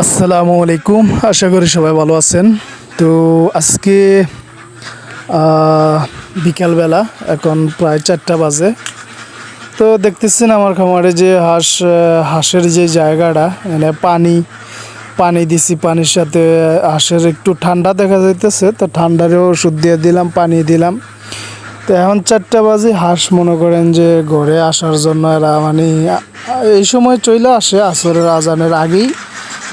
আসসালামু আলাইকুম, আশা করি সবাই ভালো আছেন। তো আজকে বিকালবেলা, এখন প্রায় 4টা বাজে। তো দেখতেছেন আমার খামারে যে হাঁসের যে জায়গাটা, মানে পানি দিছি, পানির সাথে হাঁসের একটু ঠান্ডা দেখা যাইতেছে, তো ঠান্ডারও ওষুধ দিয়ে দিলাম, পানি দিলাম। তো এখন 4টা বাজে, হাঁস মনে করেন যে ঘরে আসার জন্য এরা মানে এই সময় চলে আসে, আসরের আজানের আগেই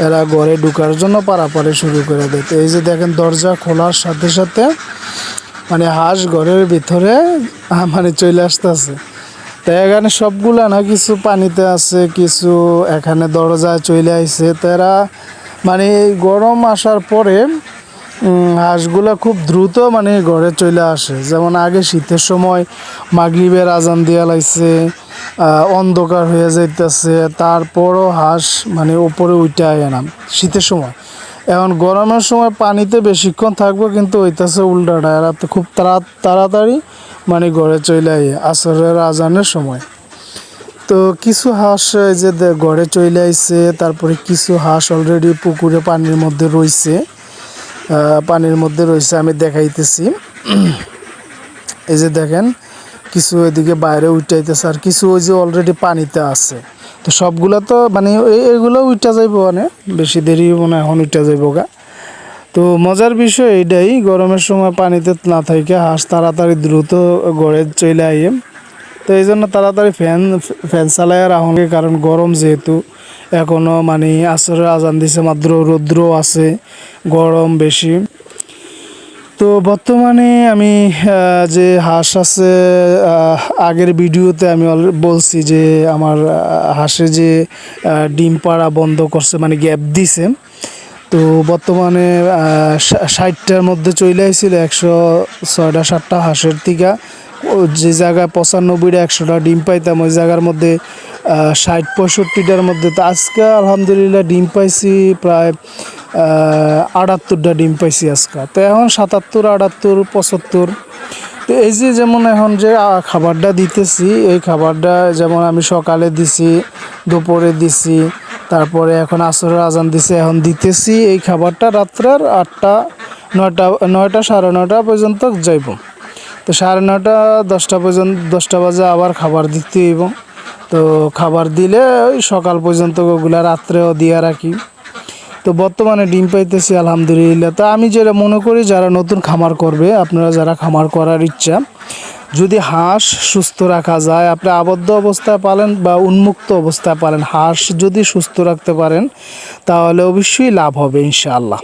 এরা ঘরে ঢুকার জন্য পারাপারে শুরু করে দেয়। তো এই যে দেখেন, দরজা খোলার সাথে সাথে মানে হাঁস ঘরের ভিতরে মানে চলে আসতেছে। তো এখানে সবগুলা না, কিছু পানিতে আছে, কিছু এখানে দরজায় চলে আইছে। তো এরা মানে গরম আসার পরে হাঁসগুলা খুব দ্রুত মানে ঘরে চলে আসে। যেমন আগে শীতের সময় মাগরিবের আজান দিয়া লাইছে, অন্ধকার হয়ে যাইতেছে, তারপরও হাঁস মানে উপরে উঠে আয় না শীতের সময়। এখন গরমের সময় পানিতে বেশিক্ষণ থাকবো, কিন্তু হইতেছে উল্টাটা, এরা তো খুব তাড়াতাড়ি মানে ঘরে চলে আয় আসরের আজানের সময়। তো কিছু হাঁস এই যে ঘরে চলে আইছে, তারপরে কিছু হাঁস অলরেডি পুকুরে পানির মধ্যে রয়েছে, আমি দেখাইতেছি। এই যে দেখেন, কিছু এদিকে বাইরে উঠাইতেছে, আর কিছু ওই যে অলরেডি পানিতে আছে। তো সবগুলা তো মানে এগুলো উঠা যাইব, মানে বেশি দেরি হবো না, এখন উঠা যাইব গা। তো মজার বিষয় এইটাই, গরমের সময় পানিতে না থাকে হাঁস তাড়াতাড়ি দ্রুত ঘরে চলে আইয়ে। তো এই জন্য তাড়াতাড়ি ফ্যান চালায় রাখুন, কারণ গরম যেহেতু এখনও মানে আসরের আজান দিছে মাত্র, রৌদ্র আছে, গরম বেশি। তো বর্তমানে আমি যে হাঁস আছে, আগের ভিডিওতে আমি বলছি যে আমার হাঁসে যে ডিম পাড়া বন্ধ করছে, মানে গ্যাপ দিছে। তো বর্তমানে 60টার মধ্যে চলে আসছিল, 106-7টা হাঁসের থেকে যে জায়গায় 95-100টা ডিম পাইতাম, ওই জায়গার মধ্যে 60-65টার মধ্যে। তো আজকে আলহামদুলিল্লাহ ডিম পাইছি প্রায় 78টা ডিম পাইছি আজকে। তো এখন 77, 78, 75। তো এই যে যেমন এখন যে খাবারটা দিতেছি, এই খাবারটা যেমন আমি সকালে দিছি, দুপুরে দিছি, তারপরে এখন আসরের আজান দিছে, এখন দিতেছি এই খাবারটা রাত্রের 8টা, 9টা, 9টা, 9:30 পর্যন্ত যাইব। তো 9:30, 10টা পর্যন্ত, 10টা বাজে আবার খাবার দিতে হইব। তো খাবার দিলে ওই সকাল পর্যন্ত, ওগুলা রাত্রেও দিয়ে রাখি। তো বর্তমানে ডিম পাইতেছি আলহামদুলিল্লাহ। তো আমি যেটা মনে করি, যারা নতুন খামার করবে, আপনারা যারা খামার করার ইচ্ছা, যদি হাঁস সুস্থ রাখা যায়, আপনি আবদ্ধ অবস্থায় পালেন বা উন্মুক্ত অবস্থায় পালেন, হাঁস যদি সুস্থ রাখতে পারেন, তাহলে অবশ্যই লাভ হবে ইনশাআল্লাহ।